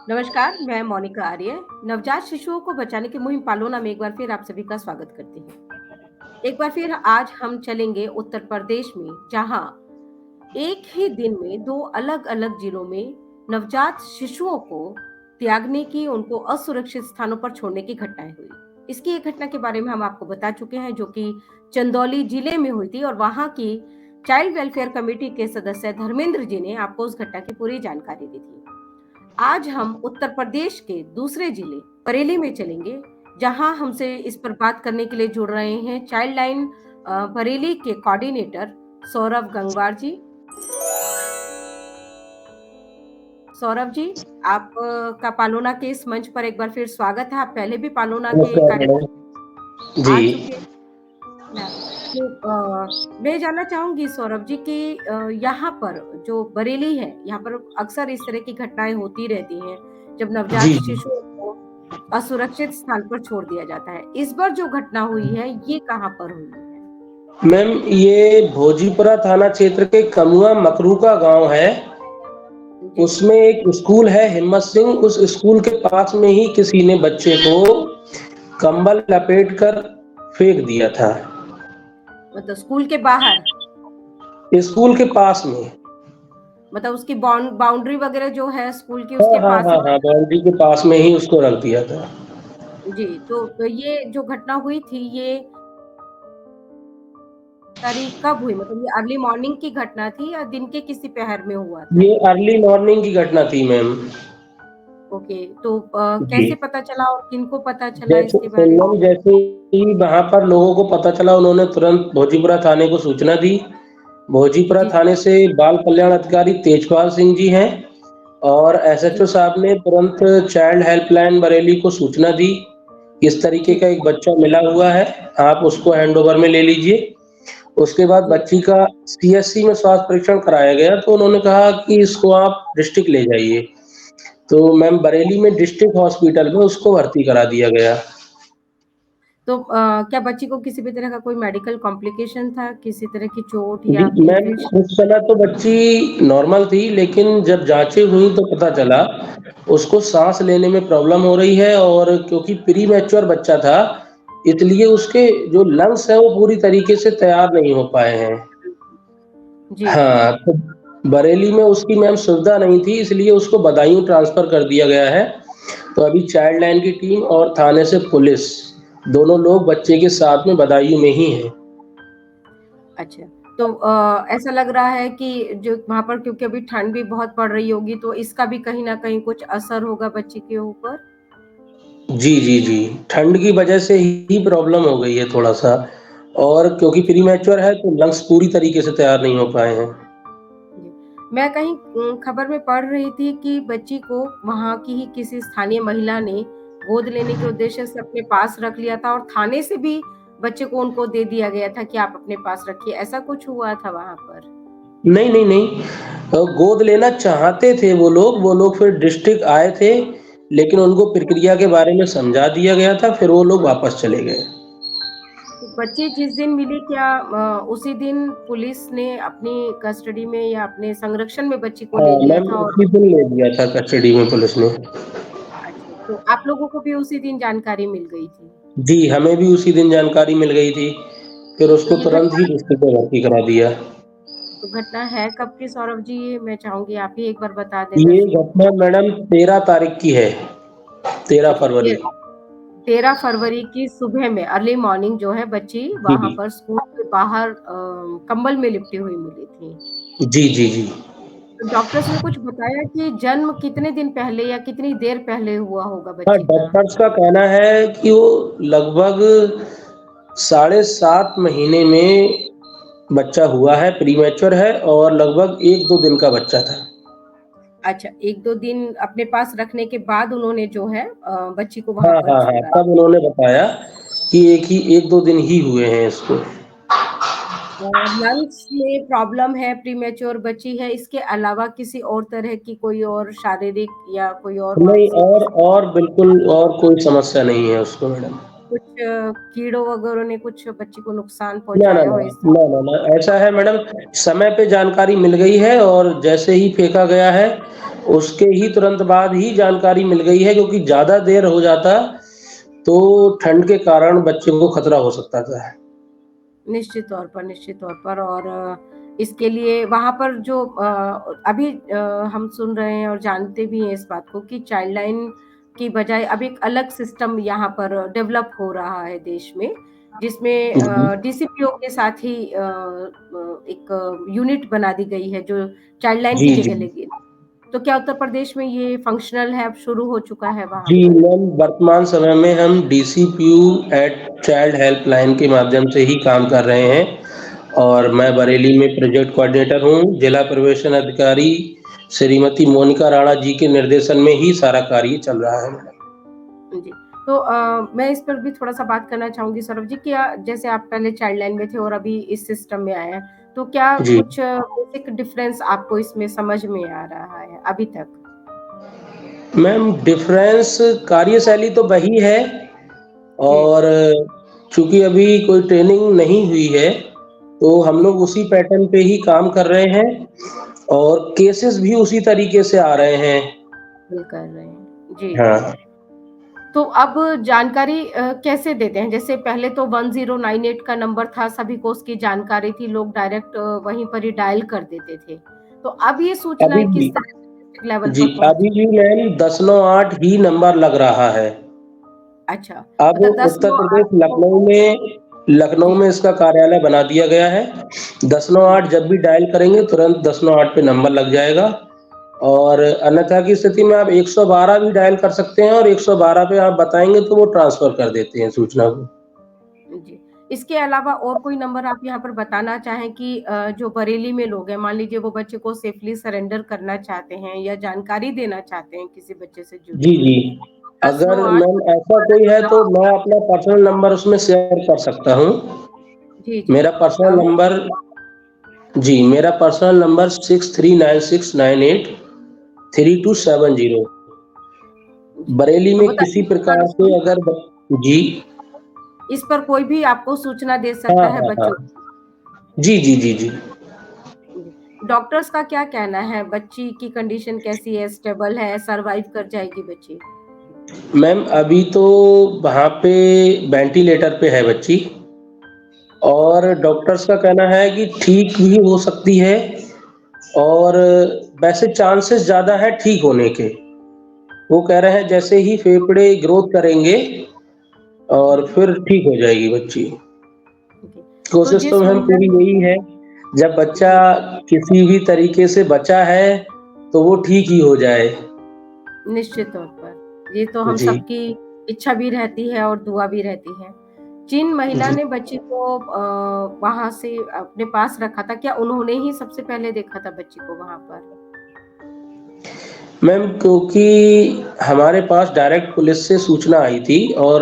नमस्कार, मैं मोनिका आर्य। नवजात शिशुओं को बचाने की मुहिम पालोना में एक बार फिर आप सभी का स्वागत करती हूँ। एक बार फिर आज हम चलेंगे उत्तर प्रदेश में, जहाँ एक ही दिन में 2 अलग-अलग जिलों में नवजात शिशुओं को त्यागने की, उनको असुरक्षित स्थानों पर छोड़ने की घटनाएँ हुई। इसकी एक घटना के बारे में हम आपको बता चुके हैं, जो कि चंदौली जिले में हुई थी और वहाँ की चाइल्ड वेलफेयर कमेटी के सदस्य धर्मेंद्र जी ने आपको उस घटना की पूरी जानकारी दी थी। आज हम उत्तर प्रदेश के दूसरे जिले बरेली में चलेंगे, जहां हमसे इस पर बात करने के लिए जुड़ रहे हैं चाइल्ड लाइन बरेली के कोऑर्डिनेटर सौरभ गंगवार जी। सौरभ जी, आप का पालोना के इस मंच पर एक बार फिर स्वागत है। आप पहले भी पालोना के नमस्कार कार्यक्रम मैडम। आ जी, चुके हैं ना। तो मैं जानना चाहूंगी सौरभ जी कि यहाँ पर जो बरेली है, यहाँ पर अक्सर इस तरह की घटनाएं होती रहती हैं, जब नवजात जी, जी। शिशुओं को असुरक्षित स्थान पर छोड़ दिया जाता है। इस बार जो घटना हुई है, ये कहाँ पर हुई है? मैम ये भोजीपुरा थाना क्षेत्र के कमुआ मकरूका गाँव है। जी, उसमें एक स्कूल है हिम्मत सिंह, उस स्कूल के पास में ही किसी ने बच्चे को कंबल लपेटकर फेंक दिया था। मतलब स्कूल के बाहर, स्कूल के पास में। मतलब उसकी बाउंड्री वगैरह जो है स्कूल की, हाँ, उसके हाँ, पास हाँ, ही। हाँ, बाउंड्री के पास में ही उसको रख दिया था। जी, तो ये जो घटना हुई थी, ये तारीख कब हुई? मतलब ये अर्ली मॉर्निंग की घटना थी या दिन के किसी पहर में हुआ था ये ये? अर्ली मॉर्निंग की घटना थी मैम। ओके, तो जी। कैसे पता चला और किनको पता चला जैसे इसके बारे में? जैसे ही वहाँ पर लोगों को पता चला, उन्होंने तुरंत भोजीपुरा थाने को सूचना दी। भोजीपुरा जी, थाने से बाल कल्याण अधिकारी तेजपाल सिंह जी हैं और जी, एसएचओ साहब ने तुरंत चाइल्ड हेल्पलाइन बरेली को सूचना दी। इस तरीके जी, का एक बच्चा मिला हुआ है, आप उसको हैंडओवर में ले लीजिए। उसके बाद जी। बच्ची का सीएससी में स्वास्थ्य परीक्षण कराया गया, तो उन्होंने कहा कि इसको आप डिस्ट्रिक्ट ले जाइए। तो मैम बरेली में डिस्ट्रिक्ट हॉस्पिटल में उसको भर्ती करा दिया गया। तो क्या बच्ची को किसी भी तरह का कोई मेडिकल कॉम्प्लिकेशन था? किसी तरह की चोट जी, या मैम इन्फेक्शन? उस समय तो बच्ची नॉर्मल थी, लेकिन जब जाँचें हुई तो पता चला उसको साँस लेने में प्रॉब्लम हो रही है और क्योंकि प्री मैच्योर बच्चा था, इसलिए उसके जो लंग्स हैं वो पूरी तरीके से तैयार नहीं हो पाए हैं। जी, हाँ, तो बरेली में उसकी मैम सुविधा नहीं थी, इसलिए उसको बदायूँ ट्रांसफ़र कर दिया गया है। तो अभी चाइल्ड लाइन की टीम और थाने से पुलिस, दोनों लोग बच्चे के साथ में बदायूँ में ही हैं। अच्छा। तो ऐसा लग रहा है कि जो वहाँ पर, क्योंकि अभी ठंड भी बहुत पड़ रही होगी, तो इसका भी कहीं न कहीं कुछ असर होगा बच्ची के ऊपर? जी, जी, जी। ठंड की वजह से ही प्रॉब्लम हो गई है थोड़ा-सा और क्योंकि प्री मैच्योर है तो लंग्स पूरी तरीके से तैयार नहीं हो पाए हैं। जी। मैं कहीं खबर में पढ़ रही थी कि बच्ची को वहाँ की ही किसी स्थानीय महिला ने गोद लेने के उद्देश्य से अपने पास रख लिया था और थाने से भी बच्चे को उनको दे दिया गया था कि आप अपने पास रखिए, ऐसा कुछ हुआ था वहाँ पर? नहीं, नहीं, नहीं गोद लेना चाहते थे वो लोग फिर डिस्ट्रिक्ट आए थे, लेकिन उनको प्रक्रिया के बारे में समझा दिया गया था, फिर वो लोग वापस चले गए। तो बच्ची जिस दिन मिली, क्या उसी दिन पुलिस ने अपनी कस्टडी में या अपने संरक्षण में बच्ची को हाँ, ले लिया मैम था? और उसी दिन ले लिया था कस्टडी में पुलिस ने। अच्छा, तो आप लोगों को भी उसी दिन जानकारी मिल गई थी? जी, हमें भी उसी दिन जानकारी मिल गई थी, फिर तो उसको ये तुरंत ही घटना डिस्ट्रिक्ट में भर्ती करा दिया। तो घटना है कब की सौरभ जी? ये मैं चाहूँगी आप ही एक बार बता दें ये दर्शकों को। घटना मैडम 13 तारीख की है, 13 अच्छा, फरवरी। 13 फरवरी की सुबह में अर्ली मॉर्निंग जो है बच्ची जी, वहाँ जी। पर स्कूल के बाहर कंबल में लिपटी हुई मिली थी। जी, जी, जी। तो डॉक्टर्स ने कुछ बताया कि जन्म कितने दिन पहले या कितनी देर पहले हुआ होगा हाँ, बच्ची का? डॉक्टर्स का कहना है कि वो लगभग साढ़े 7 महीने में बच्चा हुआ है, प्रीमैच्योर है और लगभग 1-2 दिन का बच्चा था। अच्छा, 1-2 दिन अपने पास रखने के बाद उन्होंने जो है बच्ची को वहाँ हाँ, पर हाँ, हाँ, छोड़ा। तब उन्होंने बताया कि 1-2 दिन ही हुए हैं इसको। लंग्स में प्रॉब्लम है, प्रीमैच्योर बच्ची है, इसके अलावा किसी और तरह की कोई और शारीरिक या कोई और नहीं मानसिक और बिल्कुल और कोई समस्या नहीं है उसको मैडम। कुछ कीड़ों वगैरह ने कुछ बच्ची को नुकसान ना, ना, पहुँचाया ना, हो इस? ना, ना, ना, ऐसा है मैडम समय पे जानकारी मिल गई है और जैसे ही फेंका गया है उसके ही तुरंत बाद ही जानकारी मिल गई है क्योंकि ज़्यादा देर हो जाता, तो ठंड के कारण बच्चे को खतरा हो सकता था। निश्चित तौर पर और इसके लिए वहाँ पर जो अभी हम सुन रहे हैं और जानते भी हैं इस बात को कि चाइल्ड लाइन की बजाय अब एक अलग सिस्टम यहाँ पर डेवलप हो रहा है देश में, जिसमें जी। डीसीपीओ के साथ ही एक यूनिट बना दी गई है जो चाइल्ड लाइन की जी, जगह जी। लेगी। तो क्या उत्तर प्रदेश में ये फंक्शनल है, अब शुरू हो चुका है वहाँ जी, पर? मैम वर्तमान समय में हम डीसीपीयू एट चाइल्ड हेल्पलाइन के माध्यम से ही काम कर रहे हैं और मैं बरेली में प्रोजेक्ट कोऑर्डिनेटर हूँ। जिला प्रवेशन अधिकारी श्रीमती मोनिका राणा जी के निर्देशन में ही सारा कार्य चल रहा है मैडम। जी। तो मैं इस पर भी थोड़ा-सा बात करना चाहूँगी सौरभ जी, क्या जैसे आप पहले चाइल्ड लाइन में थे और अभी इस सिस्टम में आए हैं, तो क्या जी। कुछ बेसिक डिफरेंस आपको इसमें समझ में आ रहा है अभी तक? मैम डिफरेंस कार्यशैली तो वही है जी। और चूँकि अभी कोई ट्रेनिंग नहीं हुई है, तो हम जी। लोग उसी पैटर्न पे ही काम कर रहे हैं और केसेज़ भी उसी तरीके से आ रहे हैं। बिल कर रहे हैं। जी। हाँ। तो अब जानकारी कैसे देते हैं? जैसे पहले तो 1098 का नंबर था, सभी को उसकी जानकारी थी, लोग डायरेक्ट वहीं पर ही डायल कर देते थे। तो अब ये अभी सूचनाएँ भी किस तरह से डिस्ट्रिक्ट लेवल जी, पर अभी पहुँचती भी मैम 1098 ही नंबर लग रहा है। अच्छा, अब मतलब उत्तर 1098 प्रदेश को लखनऊ जी। में इसका कार्यालय बना दिया गया है। जी। 1098 जब भी डायल करेंगे तुरंत 1098 पे नंबर लग जाएगा और अन्यथा की स्थिति में आप 112 भी डायल कर सकते हैं और 112 पे आप बताएँगे तो वो ट्रांसफ़र कर देते हैं सूचना को। जी। इसके अलावा और कोई नंबर आप यहाँ पर बताना चाहें कि जो बरेली में लोग हैं, मान लीजिए वो बच्चे को सेफली सरेंडर करना चाहते हैं या जानकारी देना चाहते हैं किसी बच्चे से जुड़ी जी, हुई, जी। अगर 1098 मैम ऐसा कोई है तो मैं अपना पर्सनल नंबर उसमें शेयर कर सकता हूँ। जी, जी। मेरा पर्सनल वो नंबर जी, मेरा पर्सनल नंबर 639698 3270 जी, बरेली तो में मतलब किसी इस पर प्रकार से अगर ब जी। इस पर कोई भी आपको सूचना दे हाँ, सकता है हाँ, बच्चों हाँ। जी, जी, जी, जी। जी। डॉक्टर्स का क्या कहना है? बच्ची की कंडीशन कैसी है? स्टेबल है? सर्वाइव कर जाएगी बच्ची? मैम अभी तो वहाँ पे वेंटिलेटर पे है बच्ची और डॉक्टर्स का कहना है कि ठीक भी हो सकती है और वैसे चांसेस ज़्यादा है ठीक होने के। वो कह रहे हैं जैसे ही फेफड़े ग्रोथ करेंगे और जी, फिर ठीक हो जाएगी बच्ची। जी। तो कोशिश तो जिस मैम महिला पूरी ने यही है, जब बच्चा जी। किसी भी तरीके से बचा है, तो वो ठीक ही हो जाए। निश्चित तौर पर। ये तो हम जी। सबकी इच्छा भी रहती है और दुआ भी रहती है। जिन महिला जी। ने बच्ची को वहाँ से अपने पास रखा था, क्या उन्होंने ही सबसे पहले देखा था बच्ची को वहाँ पर? मैम क्योंकि हमारे पास डायरेक्ट पुलिस से सूचना आई थी और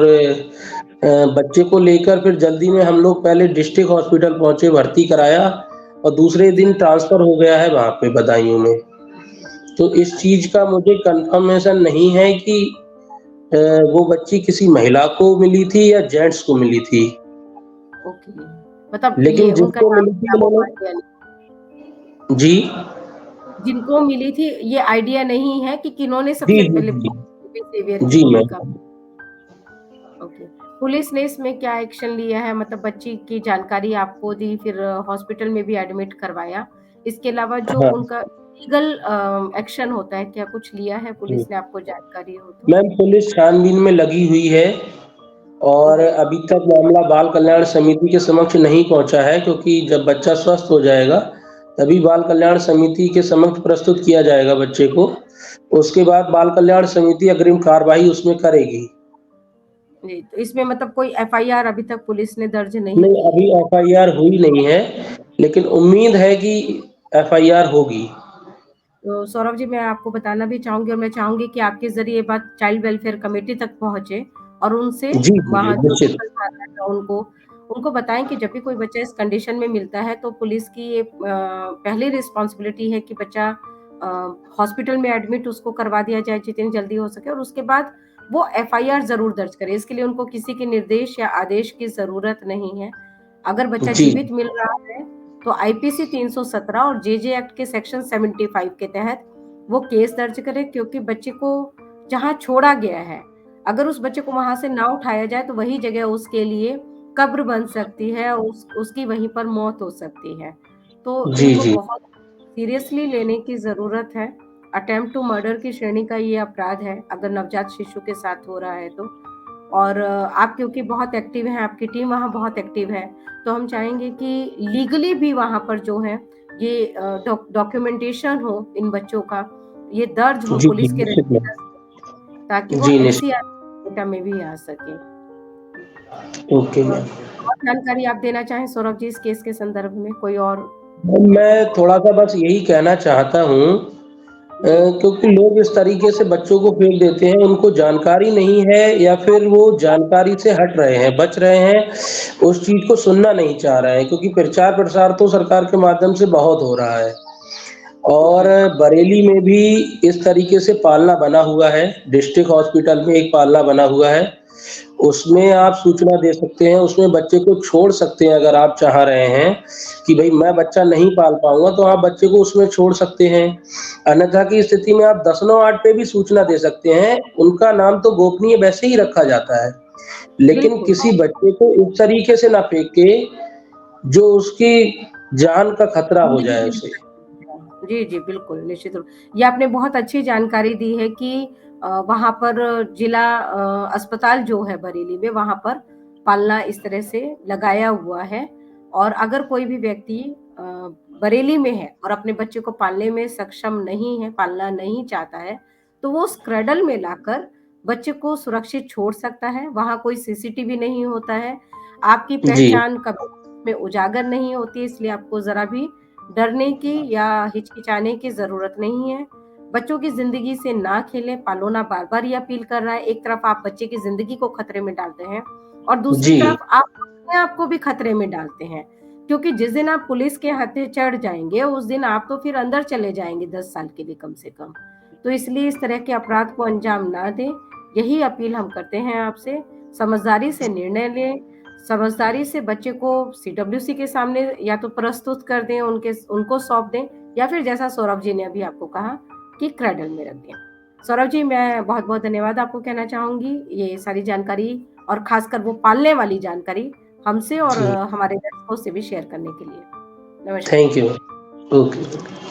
बच्चे को लेकर फिर जल्दी में हम लोग पहले डिस्ट्रिक्ट हॉस्पिटल पहुँचे, भर्ती कराया और दूसरे जी। दिन ट्रांसफ़र हो गया है वहाँ पे बदायूँ में। तो इस चीज़ का मुझे कन्फर्मेशन नहीं है कि अ, वो बच्ची किसी महिला को मिली थी या जेंट्स को मिली थी। ओके। मतलब लेकिन ये उनका जिसको नाम मिली थी क्या वो उन्होंने आइडिया नहीं जी। जिनको मिली थी ये आइडिया नहीं है कि किन्होंने जी, सबसे जी, पहले जी। बिहेवियर की जी, भूमिका मैम। ओके। पुलिस ने इसमें क्या एक्शन लिया है? मतलब बच्ची की जानकारी आपको दी, फिर हॉस्पिटल में भी एडमिट करवाया। इसके अलावा जो हाँ, उनका लीगल एक्शन होता है, क्या कुछ लिया है जी। पुलिस ने आपको जानकारी हो तो? मैम पुलिस छानबीन में लगी हुई है और जी। अभी तक मामला बाल कल्याण समिति के समक्ष नहीं पहुँचा है क्योंकि जब बच्चा स्वस्थ हो जाएगा, तभी बाल कल्याण समिति के समक्ष प्रस्तुत किया जाएगा बच्चे को। उसके बाद बाल कल्याण समिति अग्रिम कार्रवाई उसमें करेगी। जी, तो इसमें मतलब कोई एफआईआर अभी तक पुलिस ने दर्ज नहीं नहीं, की अभी है। एफआईआर हुई नहीं है, लेकिन उम्मीद है कि एफआईआर होगी। तो सौरभ जी, मैं आपको बताना भी चाहूँगी और मैं चाहूँगी कि आपके ज़रिए ये बात चाइल्ड वेलफेयर कमिटी तक पहुँचे और उनसे जी, जी, जी, वहाँ जो निश्चित। लोकल थाना है उनको बताएँ कि जब भी कोई बच्चा इस कंडीशन में मिलता है तो पुलिस की ये पहली रिस्पॉन्सिबिलिटी है कि बच्चा हॉस्पिटल में एडमिट उसको करवा दिया जाए जितनी जल्दी हो सके और उसके बाद वो एफआईआर ज़रूर दर्ज करे। इसके लिए उनको किसी के निर्देश या आदेश की ज़रूरत नहीं है। अगर बच्चा जी, जीवित मिल रहा है तो आईपीसी 317 और जेजे एक्ट के सेक्शन 75 के तहत वो केस दर्ज करे, क्योंकि बच्चे को जहाँ छोड़ा गया है, अगर उस बच्चे को वहाँ से ना उठाया जाए तो वही जगह उसके लिए कब्र बन सकती है, उसकी वहीं पर मौत हो सकती है। तो जी, इनको जी। बहुत सीरियसली लेने की ज़रूरत है। अटेम्प्ट टू मर्डर की श्रेणी का ये अपराध है, अगर नवजात शिशु के साथ हो रहा है तो। और आप क्योंकि बहुत एक्टिव हैं, आपकी टीम वहाँ बहुत एक्टिव है, तो हम चाहेंगे कि लीगली भी वहाँ पर जो है ये डॉक्यूमेंटेशन हो इन बच्चों का, ये दर्ज हो जी, जी, पुलिस के निश्चित में। रजिस्टर, ताकि वो जी, एनसीआर निश्चित। डेटा में भी आ सके। ओके और मैम। और जानकारी आप देना चाहें सौरभ जी इस केस के संदर्भ में कोई और? मैं थोड़ा-सा बस यही कहना चाहता हूँ जी। क्योंकि लोग इस तरीके से बच्चों को फेंक देते हैं, उनको जानकारी नहीं है या फिर वो जानकारी से हट रहे हैं, बच रहे हैं, उस चीज़ को सुनना नहीं चाह रहे हैं क्योंकि प्रचार-प्रसार तो सरकार के माध्यम से बहुत हो रहा है। और जी। बरेली में भी इस तरीके से पालना बना हुआ है, डिस्ट्रिक्ट हॉस्पिटल में एक पालना बना हुआ है। उसमें आप सूचना दे सकते हैं, उसमें बच्चे को छोड़ सकते हैं अगर आप चाह रहे हैं कि भई मैं बच्चा नहीं पाल पाऊँगा, तो आप बच्चे को उसमें छोड़ सकते हैं। अन्यथा की स्थिति में आप 109-8 पे भी सूचना दे सकते हैं, उनका नाम तो गोपनीय वैसे ही रखा जाता है। लेकिन बिल्कुल। किसी बच्चे को इस तरीके से ना फेंके, जो उसकी जान का खतरा हो ज़िंदगी जाए की उसे। जी, जी, बिल्कुल, निश्चित रूप ये आपने बहुत अच्छी जानकारी दी है कि वहाँ पर जिला अस्पताल जो है बरेली में, वहाँ पर पालना इस तरह से लगाया हुआ है और अगर कोई भी व्यक्ति अ, बरेली में है और अपने बच्चे को पालने में सक्षम नहीं है, पालना नहीं चाहता है, तो वो उस क्रैडल में लाकर बच्चे को सुरक्षित छोड़ सकता है, वहाँ कोई सीसीटीवी नहीं होता है, आपकी जी। पहचान कभी में उजागर नहीं होती है, इसलिए आपको ज़रा भी डरने की या हिचकिचाने की ज़रूरत नहीं है। बच्चों की ज़िंदगी से ना खेलें, पालोना बार-बार ये अपील कर रहा है। एक तरफ आप बच्चे की ज़िंदगी को खतरे में डालते हैं और दूसरी जी। तरफ आप अपने आप को भी खतरे में डालते हैं। क्योंकि जिस दिन आप पुलिस के हत्थे चढ़ जाएँगे, उस दिन आप तो फिर अंदर चले जाएँगे 10 साल के लिए कम से कम। तो इसलिए इस तरह के अपराध को अंजाम ना दें, यही अपील हम करते हैं आपसे। समझदारी से निर्णय लें, समझदारी से बच्चे को सीडब्ल्यूसी के सामने या तो प्रस्तुत कर दें, उनको सौंप दें या फिर जैसा सौरभ जी ने अभी आपको कहा कि क्रैडल में रख दें। सौरभ जी, मैं बहुत-बहुत धन्यवाद आपको कहना चाहूँगी, ये सारी जानकारी और ख़ासकर वो पालने वाली जानकारी हमसे और जी। हमारे दर्शकों से भी शेयर करने के लिए। नमस्कार। Thank you. ओके।